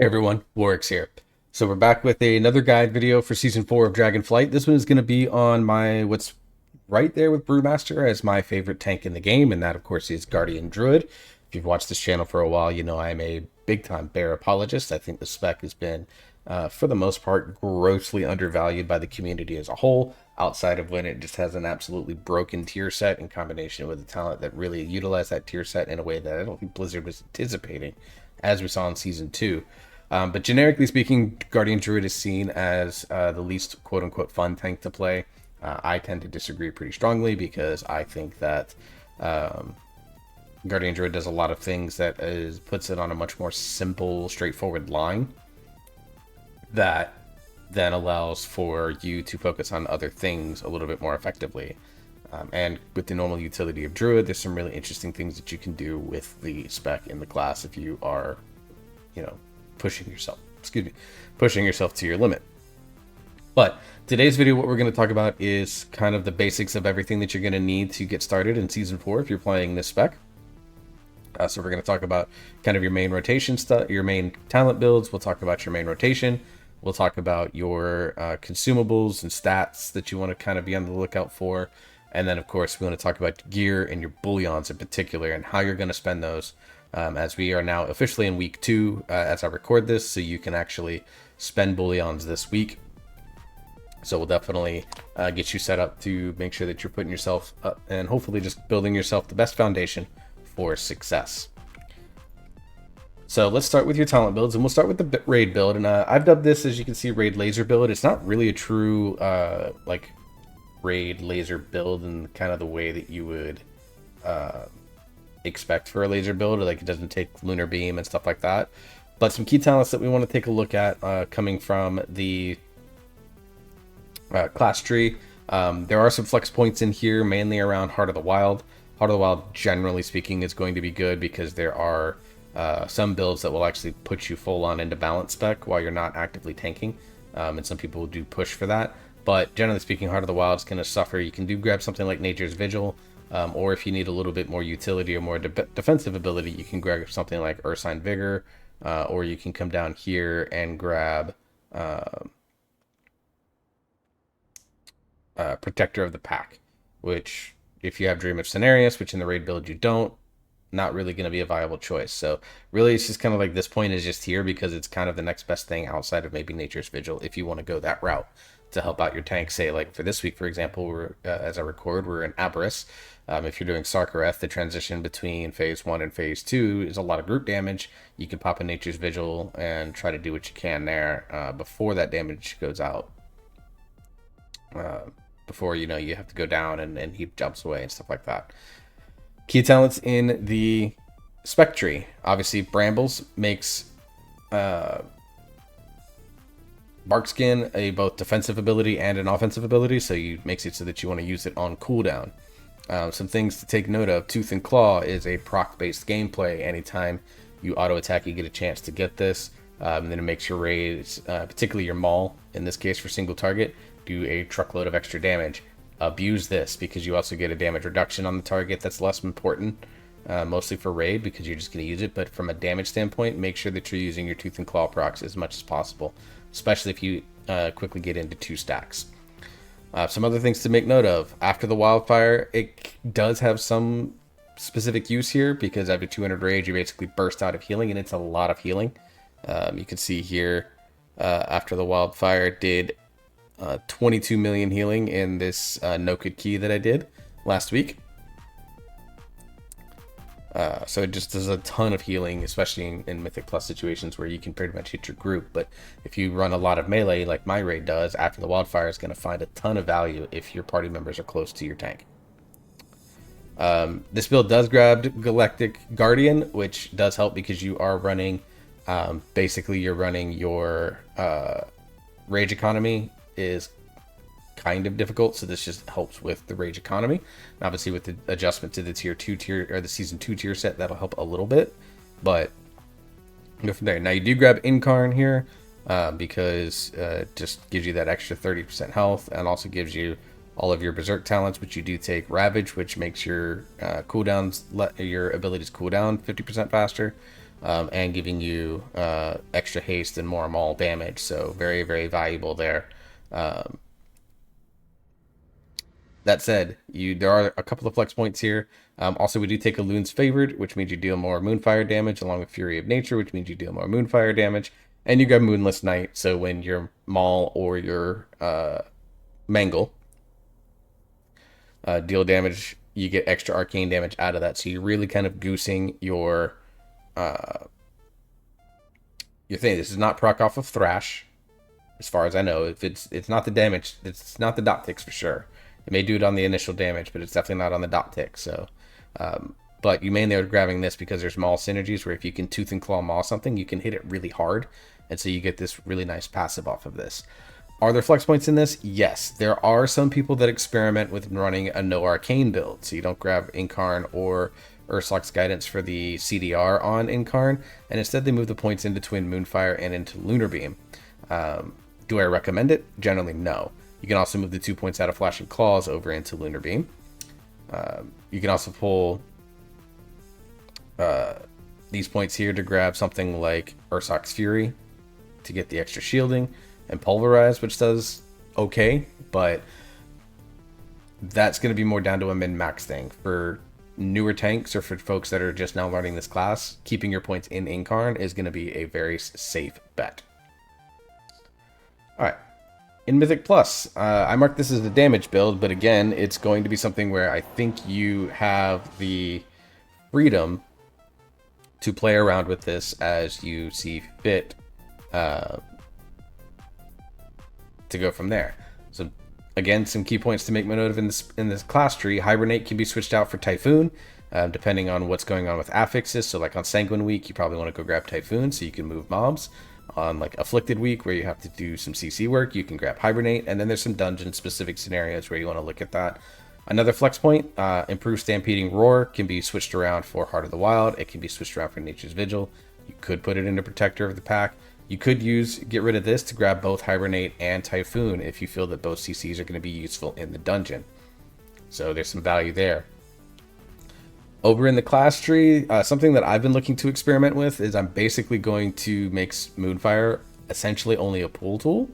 Everyone, Warwick's here. So we're back with another guide video for Season 4 of Dragonflight. This one is going to be on what's right there with Brewmaster as my favorite tank in the game, and that of course is Guardian Druid. If you've watched this channel for a while, you know I'm a big-time bear apologist. I think the spec has been, for the most part, grossly undervalued by the community as a whole, outside of when it just has an absolutely broken tier set in combination with a talent that really utilized that tier set in a way that I don't think Blizzard was anticipating, as we saw in Season 2. But generically speaking, Guardian Druid is seen as the least quote-unquote fun tank to play. I tend to disagree pretty strongly because I think that Guardian Druid does a lot of things that puts it on a much more simple, straightforward line that then allows for you to focus on other things a little bit more effectively. And with the normal utility of Druid, there's some really interesting things that you can do with the spec in the class if you are, pushing yourself to your limit. But today's video, what we're going to talk about is kind of the basics of everything that you're going to need to get started in Season 4 if you're playing this spec. So we're going to talk about kind of your main rotation stuff, your main talent builds. We'll talk about your main rotation. We'll talk about your consumables and stats that you want to kind of be on the lookout for. And then, of course, we want to talk about gear and your bullions in particular and how you're going to spend those. As we are now officially in week 2 as I record this, so you can actually spend bullions this week. So we'll definitely get you set up to make sure that you're putting yourself up and hopefully just building yourself the best foundation for success. So let's start with your talent builds, and we'll start with the raid build. And I've dubbed this, as you can see, raid laser build. It's not really a true raid laser build in kind of the way that you would expect for a laser build. Like, it doesn't take lunar beam and stuff like that, but some key talents that we want to take a look at coming from the class tree. There are some flex points in here, mainly around Heart of the Wild. Heart of the Wild, generally speaking, is going to be good because there are some builds that will actually put you full on into balance spec while you're not actively tanking, and some people do push for that. But generally speaking, Heart of the Wild is going to suffer. You can grab something like Nature's Vigil, or if you need a little bit more utility or more defensive ability, you can grab something like Ursine Vigor, or you can come down here and grab Protector of the Pack, which, if you have Dream of Cenarius, which in the raid build you don't, not really going to be a viable choice. So really, it's just kind of like this point is just here because it's kind of the next best thing outside of maybe Nature's Vigil if you want to go that route to help out your tank. Say, like for this week, for example, we're as I record, we're in Aberrus. If you're doing Sarkareth, the transition between phase 1 and phase 2 is a lot of group damage. You can pop a Nature's Vigil and try to do what you can there before that damage goes out. Before you have to go down and he jumps away and stuff like that. Key talents in the spec tree. Obviously, Brambles makes Barkskin a both defensive ability and an offensive ability, so makes it so that you want to use it on cooldown. Some things to take note of. Tooth and Claw is a proc-based gameplay. Anytime you auto-attack, you get a chance to get this. And then it makes your raids, particularly your Maul, in this case for single target, do a truckload of extra damage. Abuse this because you also get a damage reduction on the target. That's less important, mostly for raid because you're just going to use it. But from a damage standpoint, make sure that you're using your Tooth and Claw procs as much as possible, especially if you quickly get into 2 stacks. Some other things to make note of. After the Wildfire, it does have some specific use here because after 200 rage, you basically burst out of healing, and it's a lot of healing. You can see here, after the Wildfire did 22 million healing in this no-code key that I did last week. So it just does a ton of healing, especially in Mythic Plus situations where you can pretty much hit your group. But if you run a lot of melee like my raid does, after the Wildfire is going to find a ton of value if your party members are close to your tank. This build does grab Galactic Guardian, which does help because you are running, basically you're running your rage economy is kind of difficult, so this just helps with the rage economy. And obviously with the adjustment to the tier 2 tier or the season 2 tier set, that'll help a little bit, but go from there. Now you do grab Incarn here because it just gives you that extra 30% health and also gives you all of your berserk talents, which you do take Ravage, which makes your cooldowns, your abilities cool down 50% faster. and giving you extra haste and more maul damage. So very, very valuable there. That said, there are a couple of flex points here. Also, we do take a Loon's Favored, which means you deal more Moonfire damage, along with Fury of Nature, which means you deal more Moonfire damage. And you grab Moonless Night, so when your Maul or your Mangle deal damage, you get extra arcane damage out of that. So you're really kind of goosing your thing. This is not proc off of Thrash, as far as I know. If it's not the damage, it's not the dot ticks for sure. It may do it on the initial damage, but it's definitely not on the dot tick. So, but you mainly are grabbing this because there's Maul synergies where if you can Tooth and Claw Maul something, you can hit it really hard, and so you get this really nice passive off of this. Are there flex points in this? Yes, there are some people that experiment with running a no arcane build, so you don't grab Incarn or Urslok's Guidance for the CDR on Incarn, and instead they move the points into Twin Moonfire and into Lunar Beam. Do I recommend it? Generally, no. You can also move the 2 points out of Flashing Claws over into Lunar Beam. You can also pull these points here to grab something like Ursock's Fury to get the extra shielding, and Pulverize, which does okay, but that's going to be more down to a min-max thing. For newer tanks or for folks that are just now learning this class, keeping your points in Incarn is going to be a very safe bet. Alright, in Mythic Plus, I marked this as a damage build, but again, it's going to be something where I think you have the freedom to play around with this as you see fit to go from there. So again, some key points to make note of in this class tree. Hibernate can be switched out for Typhoon, depending on what's going on with affixes. So like on Sanguine Week, you probably want to go grab Typhoon so you can move mobs. On like Afflicted Week, where you have to do some CC work, you can grab Hibernate, and then there's some dungeon-specific scenarios where you want to look at that. Another flex point, improved Stampeding Roar can be switched around for Heart of the Wild. It can be switched around for Nature's Vigil. You could put it into Protector of the Pack. You could get rid of this to grab both Hibernate and Typhoon if you feel that both CCs are going to be useful in the dungeon. So there's some value there. Over in the class tree, something that I've been looking to experiment with is I'm basically going to make Moonfire essentially only a pool tool.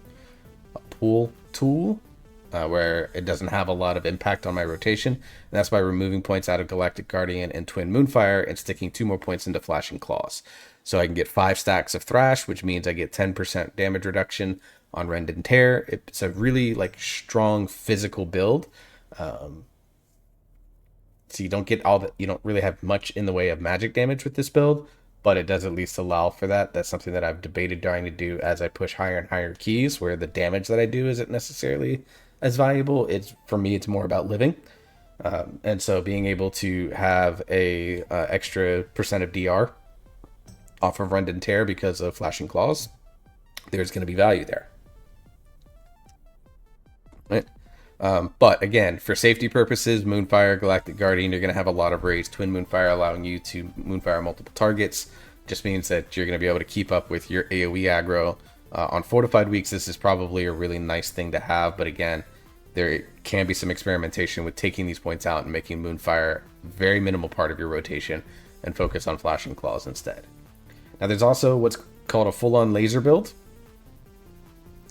Where it doesn't have a lot of impact on my rotation. And that's by removing points out of Galactic Guardian and Twin Moonfire and sticking 2 more points into Flashing Claws. So I can get 5 stacks of Thrash, which means I get 10% damage reduction on Rend and Tear. It's a really strong physical build. So you don't get you don't really have much in the way of magic damage with this build, but it does at least allow for that. That's something that I've debated trying to do as I push higher and higher keys, where the damage that I do isn't necessarily as valuable. For me, it's more about living. And so being able to have a extra percent of DR off of Rend and Tear because of Flashing Claws, there's going to be value there. Right? But again, for safety purposes, Moonfire, Galactic Guardian, you're going to have a lot of raised Twin Moonfire, allowing you to Moonfire multiple targets. Just means that you're going to be able to keep up with your AoE aggro. On Fortified Weeks, this is probably a really nice thing to have, but again, there can be some experimentation with taking these points out and making Moonfire a very minimal part of your rotation and focus on Flashing Claws instead. Now there's also what's called a full-on laser build.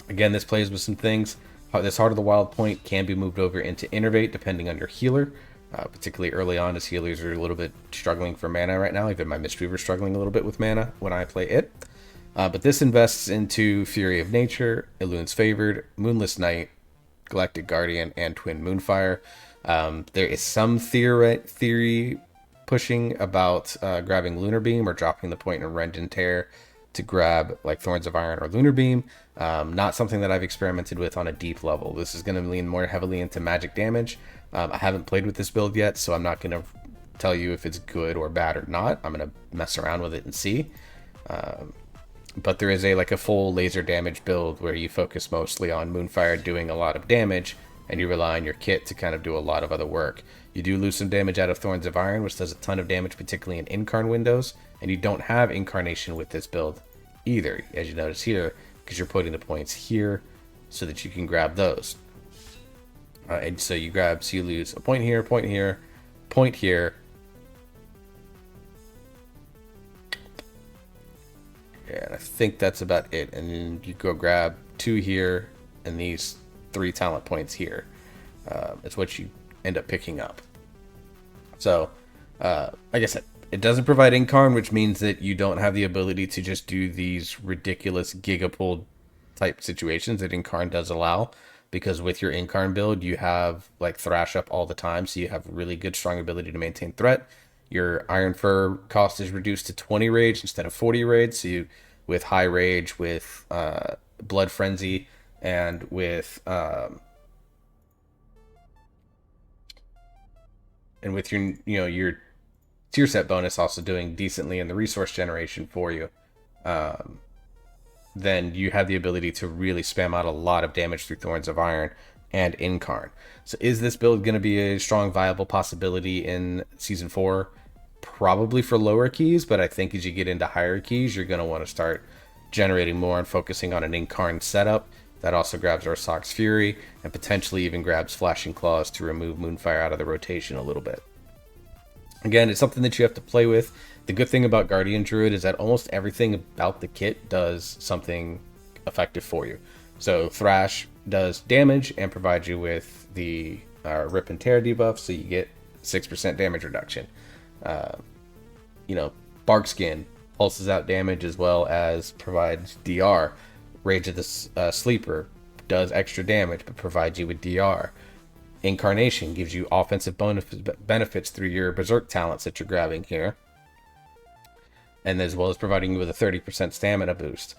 Again, this plays with some things. This Heart of the Wild point can be moved over into Innervate depending on your healer, particularly early on, as healers are a little bit struggling for mana right now. Even my Mistweaver struggling a little bit with mana when I play it. But this invests into Fury of Nature, Elun's Favored, Moonless Night, Galactic Guardian, and Twin Moonfire. There is some theory pushing about grabbing Lunar Beam or dropping the point in Rend and Tear to grab like Thorns of Iron or Lunar Beam. Not something that I've experimented with on a deep level. This is going to lean more heavily into magic damage. I haven't played with this build yet, so I'm not going to tell you if it's good or bad or not. I'm going to mess around with it and see. But there is a full laser damage build where you focus mostly on Moonfire doing a lot of damage, and you rely on your kit to kind of do a lot of other work. You do lose some damage out of Thorns of Iron, which does a ton of damage, particularly in Incarn windows, and you don't have Incarnation with this build either, as you notice here, because you're putting the points here so that you can grab those. And so you lose a point here, point here, point here, think that's about it. And then you go grab 2 here and these 3 talent points here. It's what you end up picking up. So, like I said, it doesn't provide Incarn, which means that you don't have the ability to just do these ridiculous gigapull type situations that Incarn does allow. Because with your Incarn build, you have like Thrash up all the time, so you have really good, strong ability to maintain threat. Your Iron Fur cost is reduced to 20 rage instead of 40 rage. So you, with high rage, with Blood Frenzy, and with your tier set bonus also doing decently in the resource generation for you, then you have the ability to really spam out a lot of damage through Thorns of Iron and Incarn. So is this build going to be a strong, viable possibility in Season 4? Probably for lower keys, but I think as you get into higher keys, you're going to want to start generating more and focusing on an Incarn setup. That also grabs Orsak's Fury, and potentially even grabs Flashing Claws to remove Moonfire out of the rotation a little bit. Again, it's something that you have to play with. The good thing about Guardian Druid is that almost everything about the kit does something effective for you. So Thrash does damage and provides you with the Rip and Tear debuff, so you get 6% damage reduction. Barkskin pulses out damage as well as provides DR. Rage of the Sleeper does extra damage but provides you with DR. Incarnation gives you offensive benefits through your Berserk talents that you're grabbing here, and as well as providing you with a 30% stamina boost.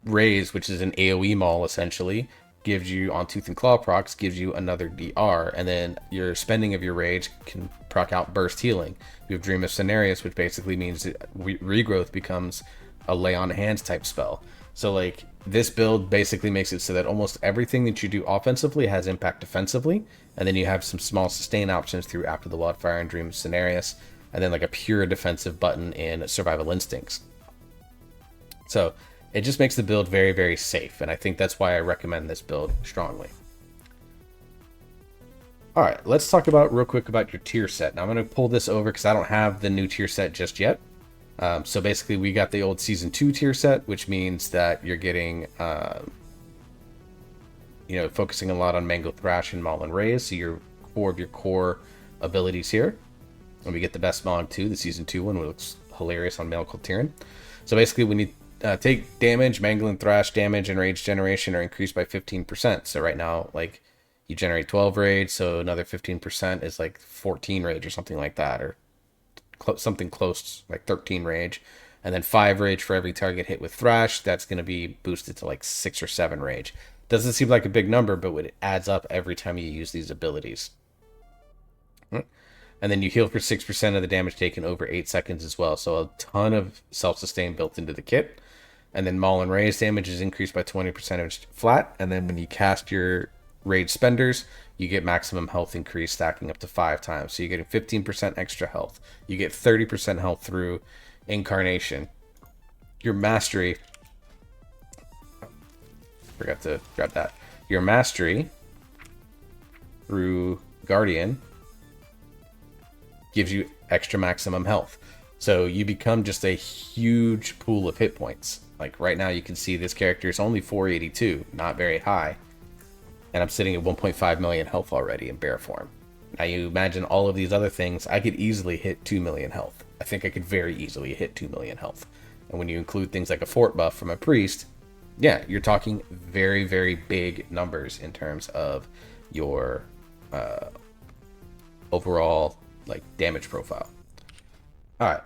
Raise, which is an AoE maul essentially, gives you on Tooth and Claw procs, gives you another DR, and then your spending of your rage can proc out burst healing. You have Dream of Cenarius, which basically means that regrowth becomes a lay on hands type spell. So like this build basically makes it so that almost everything that you do offensively has impact defensively, and then you have some small sustain options through After the Wildfire and Dream of Cenarius, and then like a pure defensive button in Survival Instincts. So it just makes the build very, very safe, and I think that's why I recommend this build strongly. Alright, let's talk about real quick about your tier set. Now I'm going to pull this over because I don't have the new tier set just yet. So basically we got the old Season 2 tier set, which means that you're getting, focusing a lot on Mango Thrash and Maul and Raise, so you're 4 of your core abilities here. And we get the best Mog too, the Season 2 one, which looks hilarious on Male Cult Tyrann. So basically we need take damage, Mangle and Thrash damage, and rage generation are increased by 15%. So right now, like, you generate 12 rage, so another 15% is like 14 rage or something like that, or something close, like 13 rage. And then 5 rage for every target hit with Thrash. That's going to be boosted to like 6 or 7 rage. Doesn't seem like a big number, but it adds up every time you use these abilities. And then you heal for 6% of the damage taken over 8 seconds as well. So a ton of self-sustain built into the kit. And then Maul and Raise damage is increased by 20% flat. And then when you cast your Rage Spenders, you get maximum health increase, stacking up to 5 times. So you're getting 15% extra health. You get 30% health through Incarnation. Your Mastery... forgot to grab that. Your Mastery through Guardian gives you extra maximum health. So you become just a huge pool of hit points. Like right now you can see this character is only 482, not very high. And I'm sitting at 1.5 million health already in bear form. Now you imagine all of these other things, I could easily hit 2 million health. I think I could very easily hit 2 million health. And when you include things like a fort buff from a priest, yeah, you're talking very, very big numbers in terms of your overall like damage profile. All right.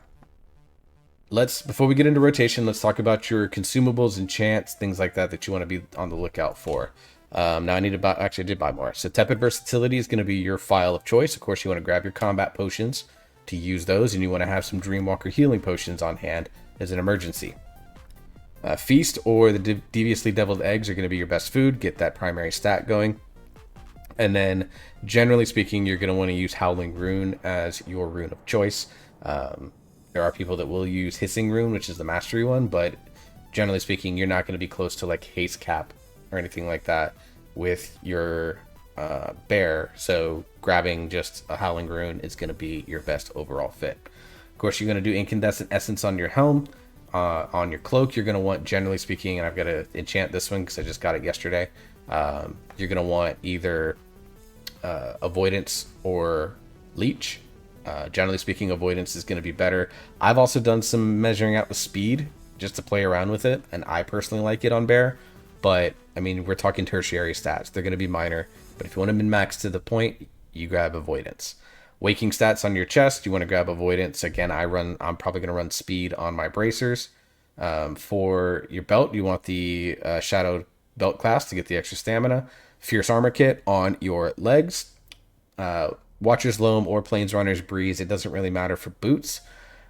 Before we get into rotation, let's talk about your consumables, enchants, things like that you want to be on the lookout for. Now I need to buy, actually I did buy more. So Tepid Versatility is going to be your file of choice. Of course, you want to grab your combat potions to use those, and you want to have some Dreamwalker healing potions on hand as an emergency. Feast or the Deviously Deviled Eggs are going to be your best food. Get that primary stat going. And then, generally speaking, you're going to want to use Howling Rune as your rune of choice. There are people that will use Hissing Rune, which is the mastery one, but generally speaking, you're not going to be close to like Haste Cap or anything like that with your bear. So grabbing just a Howling Rune is going to be your best overall fit. course, you're going to do Incandescent Essence on your helm. On your cloak, you're going to want, generally speaking, and I've got to enchant this one because I just got it yesterday. You're going to want either Avoidance or Leech. Generally speaking, Avoidance is going to be better. I've also done some measuring out the speed just to play around with it, and I personally like it on Bear. But, I mean, we're talking tertiary stats. They're going to be minor. But if you want to min-max to the point, you grab Avoidance. Waking stats on your chest, you want to grab Avoidance. Again, I'm probably going to run speed on my bracers. For your belt, you want the Shadow Belt class to get the extra stamina. Fierce Armor Kit on your legs. Watcher's Loam or Planesrunner's Breeze, it doesn't really matter for boots.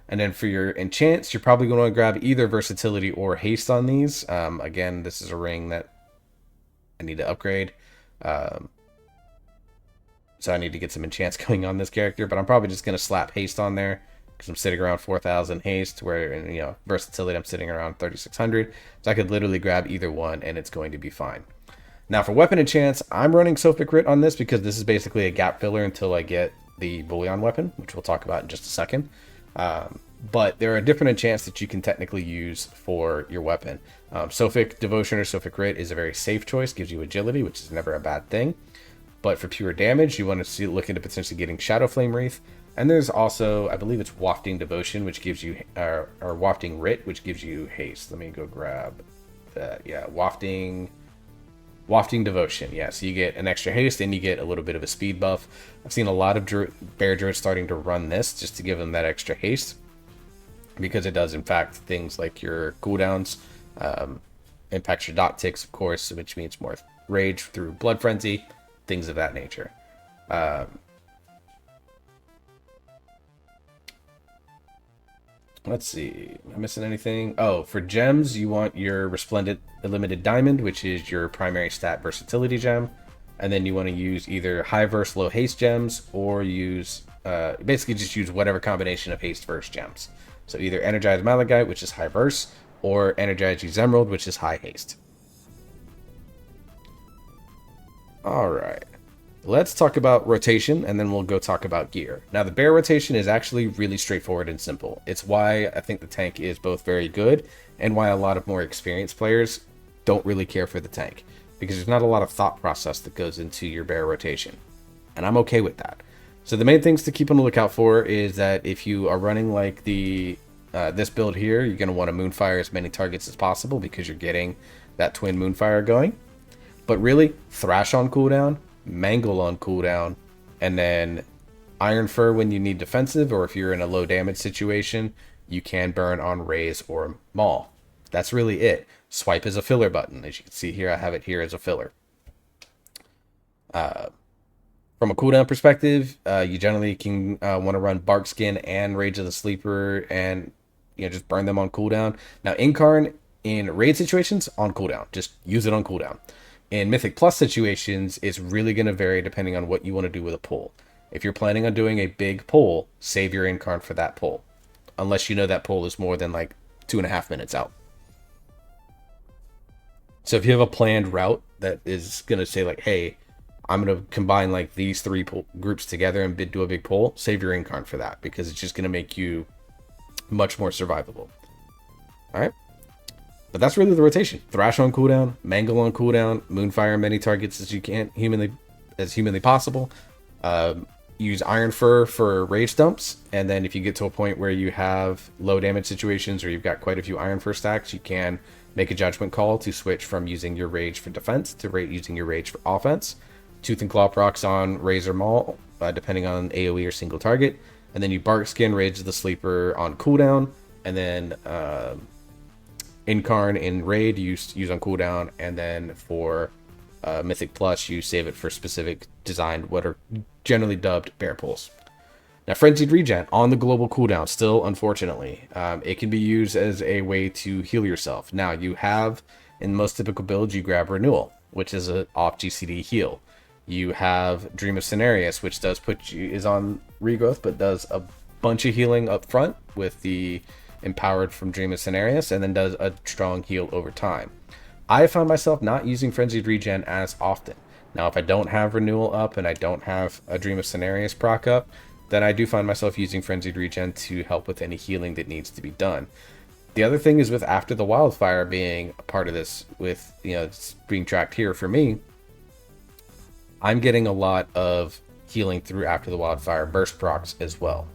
And then for your enchants, you're probably going to grab either Versatility or Haste on these. Again, this is a ring that I need to upgrade. So I need to get some enchants going on this character, but I'm probably just going to slap Haste on there because I'm sitting around 4,000 Haste, where, Versatility, I'm sitting around 3,600. So I could literally grab either one and it's going to be fine. Now for weapon enchants, I'm running Sophic Writ on this because this is basically a gap filler until I get the Bullion weapon, which we'll talk about in just a second. But there are different enchants that you can technically use for your weapon. Sophic Devotion or Sophic Writ is a very safe choice, gives you agility, which is never a bad thing. But for pure damage, you want to look into potentially getting Shadow Flame Wreath. And there's also, I believe it's Wafting Devotion, which gives you, or Wafting Writ, which gives you haste. Let me go grab that. Yeah, Wafting Devotion. Yeah, so you get an extra haste and you get a little bit of a speed buff. I've seen a lot of Bear Druids starting to run this just to give them that extra haste, because it does, in fact, things like your cooldowns, impacts your dot ticks, of course, which means more rage through Blood Frenzy, things of that nature. Let's see, am I missing anything? Oh, for gems, you want your Resplendent Illimited Diamond, which is your primary stat versatility gem. And then you want to use either high verse, low haste gems, or use, basically just use whatever combination of haste verse gems. So either Energized Malachite, which is high verse, or Energized Emerald, which is high haste. Alright, let's talk about rotation, and then we'll go talk about gear. Now, the Bear rotation is actually really straightforward and simple. It's why I think the tank is both very good, and why a lot of more experienced players don't really care for the tank, because there's not a lot of thought process that goes into your Bear rotation, and I'm okay with that. So the main things to keep on the lookout for is that if you are running like the this build here, you're going to want to Moonfire as many targets as possible, because you're getting that twin Moonfire going. But really, Thrash on cooldown, Mangle on cooldown, and then Iron Fur when you need defensive, or if you're in a low damage situation, you can burn on Raise or Maul. That's really it. Swipe is a filler button. As you can see here, I have it here as a filler. From a cooldown perspective, you generally can want to run Barkskin and Rage of the Sleeper, and just burn them on cooldown. Now, Incarn in raid situations, on cooldown. Just use it on cooldown. In Mythic Plus situations, it's really going to vary depending on what you want to do with a pull. If you're planning on doing a big pull, save your Incarn for that pull. Unless you know that pull is more than like 2.5 minutes out. So if you have a planned route that is going to say like, hey, I'm going to combine like these three groups together and do a big pull, save your Incarn for that, because it's just going to make you much more survivable. Alright? But that's really the rotation. Thrash on cooldown, Mangle on cooldown, Moonfire many targets as you can, humanly possible. Use Iron Fur for rage dumps, and then if you get to a point where you have low damage situations or you've got quite a few Iron Fur stacks, you can make a judgment call to switch from using your rage for defense to using your rage for offense. Tooth and Claw procs on Razor Maul, depending on AoE or single target, and then you Barkskin Rage of the Sleeper on cooldown, and then Incarn in raid you use on cooldown, and then for Mythic Plus you save it for specific designed, what are generally dubbed bear pulls. Now, Frenzied Regen on the global cooldown, still unfortunately, it can be used as a way to heal yourself. Now, you have, in most typical builds, you grab Renewal, which is an off GCD heal. You have Dream of Cenarius, which is on regrowth, but does a bunch of healing up front with the Empowered from Dream of Cenarius, and then does a strong heal over time. I found myself not using Frenzied Regen as often. Now, if I don't have Renewal up and I don't have a Dream of Cenarius proc up, then I do find myself using Frenzied Regen to help with any healing that needs to be done. The other thing is with After the Wildfire being a part of this, with, you know, it's being tracked here for me, I'm getting a lot of healing through After the Wildfire burst procs as well.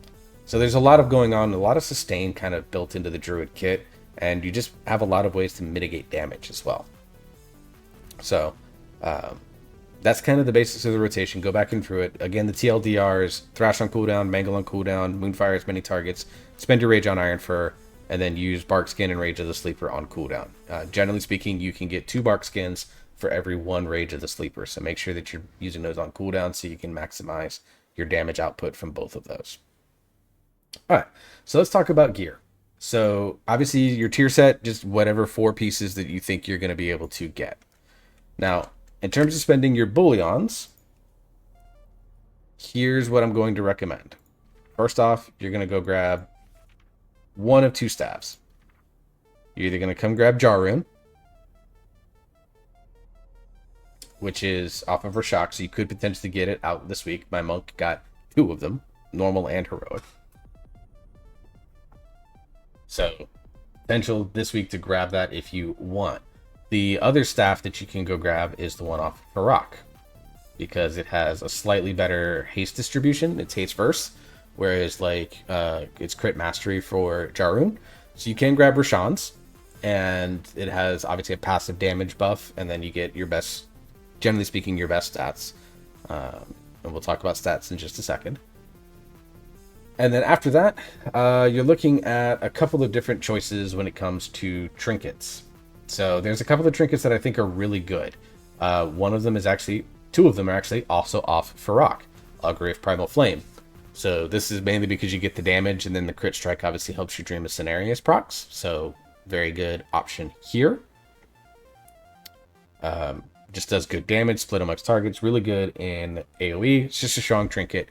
So there's a lot of going on, a lot of sustain kind of built into the Druid kit, and you just have a lot of ways to mitigate damage as well. So that's kind of the basics of the rotation. Go back and through it. Again, the TLDRs: Thrash on cooldown, Mangle on cooldown, Moonfire as many targets, spend your Rage on Iron Fur, and then use Bark Skin and Rage of the Sleeper on cooldown. Generally speaking, you can get 2 Bark Skins for every 1 Rage of the Sleeper, so make sure that you're using those on cooldown so you can maximize your damage output from both of those. Alright, so let's talk about gear. So obviously your tier set, just whatever 4 pieces that you think you're going to be able to get. Now, in terms of spending your bullions, here's what I'm going to recommend. First off, you're going to go grab one of 2 staves. You're either going to come grab Jarun, which is off of Rashok, so you could potentially get it out this week. My monk got 2 of them, normal and heroic. So, potential this week to grab that if you want. The other staff that you can go grab is the one off of Farak, because it has a slightly better haste distribution. It's haste first, whereas like it's crit mastery for Jarun. So you can grab Rashan's, and it has obviously a passive damage buff, and then you get your best, generally speaking, your best stats. And we'll talk about stats in just a second. And then after that, you're looking at a couple of different choices when it comes to trinkets. So there's a couple of trinkets that I think are really good. One of them is actually, 2 of them are actually also off Farak, Augury of Primal Flame. So this is mainly because you get the damage, and then the crit strike obviously helps you Dream of Cenarius procs. So very good option here. Just does good damage, split amongst targets, really good in AoE. It's just a strong trinket.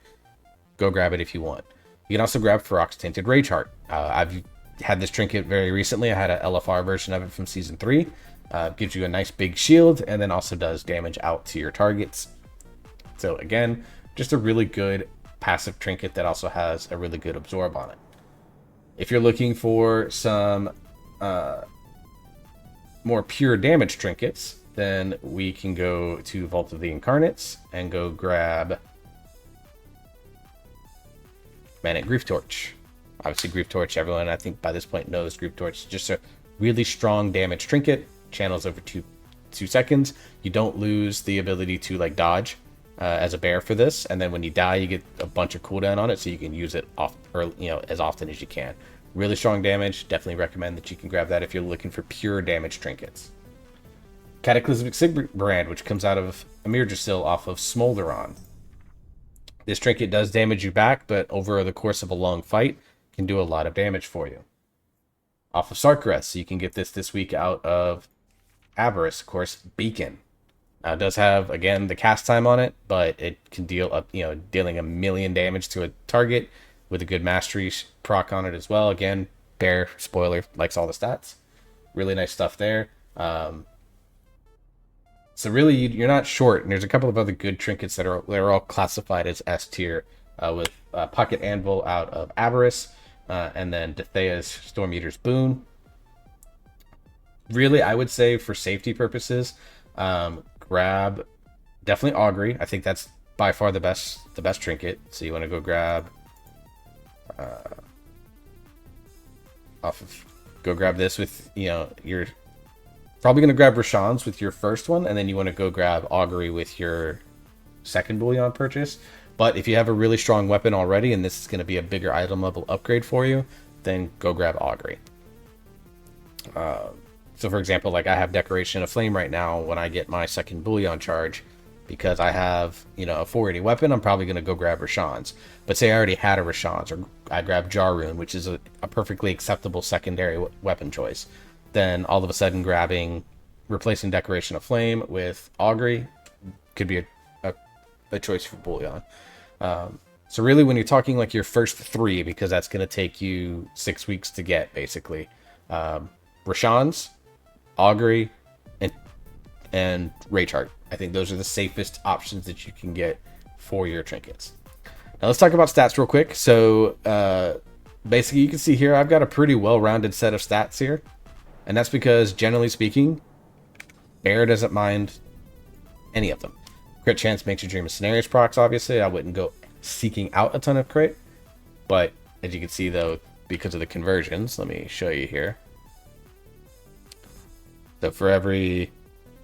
Go grab it if you want. You can also grab Farak's Tainted Rage Heart. I've had this trinket very recently. I had an LFR version of it from Season 3. Gives you a nice big shield, and then also does damage out to your targets. So again, just a really good passive trinket that also has a really good absorb on it. If you're looking for some more pure damage trinkets, then we can go to Vault of the Incarnates and go grab Manic Grief Torch. Obviously, Grief Torch, everyone I think by this point knows Grief Torch. Just a really strong damage trinket. Channels over 2 seconds. You don't lose the ability to like dodge as a bear for this, and then when you die, you get a bunch of cooldown on it, so you can use it off, or you know, as often as you can. Really strong damage. Definitely recommend that you can grab that if you're looking for pure damage trinkets. Cataclysmic Sigbrand, which comes out of Amir Drasil off of Smolderon. This trinket does damage you back, but over the course of a long fight, can do a lot of damage for you. Off of Sarkareth, so you can get this week out of Avarice, of course, Beacon. Now, it does have, again, the cast time on it, but it can deal up, you know, dealing 1,000,000 damage to a target with a good mastery proc on it as well. Again, Bear, spoiler, likes all the stats. Really nice stuff there. So really, you're not short, and there's a couple of other good trinkets that are all classified as S tier, with Pocket Anvil out of Avarice, and then Dethea's Storm Eater's Boon. Really, I would say for safety purposes, grab definitely Augury. I think that's by far the best trinket. So you want to go grab go grab this with, you know, you're probably going to grab Rashan's with your first one, and then you want to go grab Augury with your second Bullion purchase. But if you have a really strong weapon already, and this is going to be a bigger item level upgrade for you, then go grab Augury. So for example, like I have Decoration of Flame right now when I get my second Bullion charge, because I have, you know, a 480 weapon, I'm probably going to go grab Rashan's. But say I already had a Rashan's, or I grabbed Jarun, which is a perfectly acceptable secondary weapon choice, then all of a sudden replacing Decoration of Flame with Augury could be a choice for Bullion. So really, when you're talking like your first 3, because that's going to take you 6 weeks to get, basically, Rashan's, Augury, and Rage Heart. I think those are the safest options that you can get for your trinkets. Now let's talk about stats real quick. So basically you can see here I've got a pretty well-rounded set of stats here. And that's because, generally speaking, Bear doesn't mind any of them. Crit chance makes your dream of scenarios procs, obviously. I wouldn't go seeking out a ton of crit. But as you can see, though, because of the conversions, let me show you here. So for every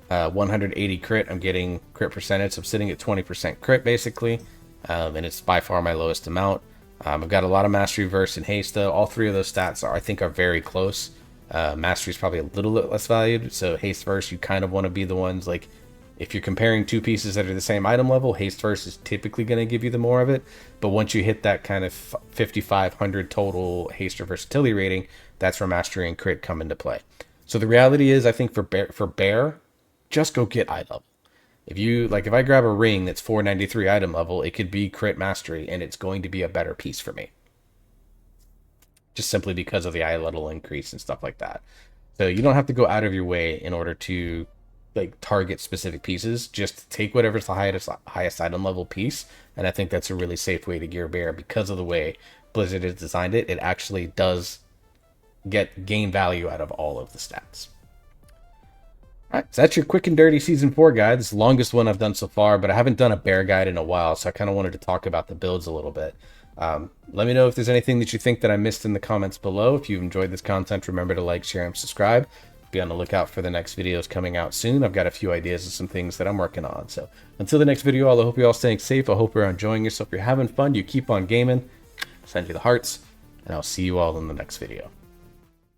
180 crit, I'm getting crit percentage. So I'm sitting at 20% crit, basically. And it's by far my lowest amount. I've got a lot of mastery, verse, and haste, though. All three of those stats I think are very close. Mastery is probably a little bit less valued, so haste verse, you kind of want to be the ones, like, if you're comparing two pieces that are the same item level, haste verse is typically going to give you the more of it, but once you hit that kind of 5,500 total haste or versatility rating, that's where mastery and crit come into play. So the reality is, I think for bear, just go get eye level. If I grab a ring that's 493 item level, it could be crit mastery, and it's going to be a better piece for me. Just simply because of the eye level increase and stuff like that. So you don't have to go out of your way in order to target specific pieces. Just take whatever's the highest item level piece, and I think that's a really safe way to gear bear because of the way Blizzard has designed it. It actually does gain value out of all of the stats. Alright, so that's your quick and dirty Season 4 guide. It's the longest one I've done so far, but I haven't done a bear guide in a while, so I kind of wanted to talk about the builds a little bit. Let me know if there's anything that you think that I missed in the comments below. If you've enjoyed this content, remember to like, share, and subscribe. Be on the lookout for the next videos coming out soon. I've got a few ideas of some things that I'm working on. So until the next video, I hope you're all staying safe. I hope you're enjoying yourself. You're having fun. You keep on gaming. Send you the hearts. And I'll see you all in the next video.